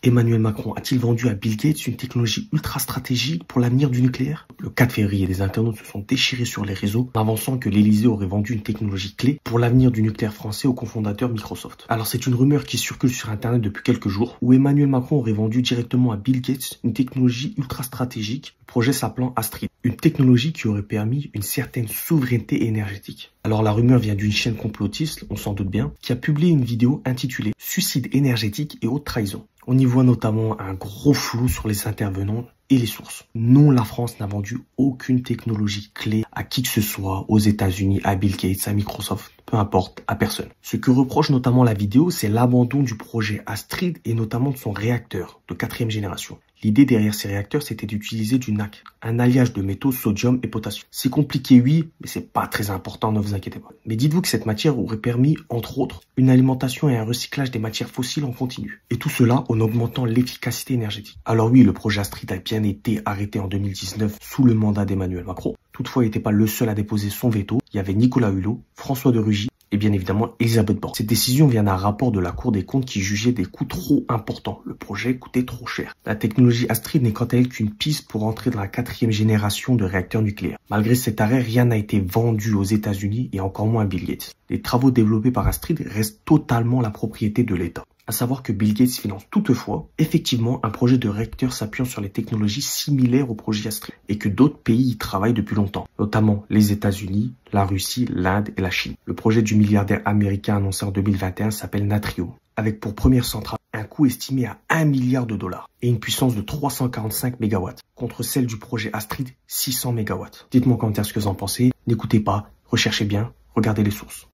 Emmanuel Macron a-t-il vendu à Bill Gates une technologie ultra stratégique pour l'avenir du nucléaire? Le 4 février, des internautes se sont déchirés sur les réseaux, avançant que l'Élysée aurait vendu une technologie clé pour l'avenir du nucléaire français au cofondateur Microsoft. Alors c'est une rumeur qui circule sur Internet depuis quelques jours, où Emmanuel Macron aurait vendu directement à Bill Gates une technologie ultra stratégique, le projet s'appelant Astrid. Une technologie qui aurait permis une certaine souveraineté énergétique. Alors la rumeur vient d'une chaîne complotiste, on s'en doute bien, qui a publié une vidéo intitulée « Suicide énergétique et haute trahison ». On y voit notamment un gros flou sur les intervenants et les sources. Non, la France n'a vendu aucune technologie clé à qui que ce soit, aux États-Unis, à Bill Gates, à Microsoft, peu importe, à personne. Ce que reproche notamment la vidéo, c'est l'abandon du projet Astrid et notamment de son réacteur de 4e génération. L'idée derrière ces réacteurs, c'était d'utiliser du NaC, un alliage de métaux sodium et potassium. C'est compliqué, oui, mais c'est pas très important, ne vous inquiétez pas. Mais dites-vous que cette matière aurait permis, entre autres, une alimentation et un recyclage des matières fossiles en continu. Et tout cela en augmentant l'efficacité énergétique. Alors oui, le projet Astrid a bien été arrêté en 2019 sous le mandat d'Emmanuel Macron. Toutefois, il n'était pas le seul à déposer son veto. Il y avait Nicolas Hulot, François de Rugy, et bien évidemment Elisabeth Borne. Cette décision vient d'un rapport de la Cour des comptes qui jugeait des coûts trop importants. Le projet coûtait trop cher. La technologie Astrid n'est quant à elle qu'une piste pour entrer dans la 4e génération de réacteurs nucléaires. Malgré cet arrêt, rien n'a été vendu aux États-Unis et encore moins à Bill Gates. Les travaux développés par Astrid restent totalement la propriété de l'État. À savoir que Bill Gates finance toutefois, effectivement, un projet de réacteur s'appuyant sur les technologies similaires au projet Astrid et que d'autres pays y travaillent depuis longtemps, notamment les États-Unis, la Russie, l'Inde et la Chine. Le projet du milliardaire américain annoncé en 2021 s'appelle Natrium, avec pour première centrale un coût estimé à 1 milliard de dollars et une puissance de 345 MW, contre celle du projet Astrid, 600 MW. Dites-moi en commentaire ce que vous en pensez, n'écoutez pas, recherchez bien, regardez les sources.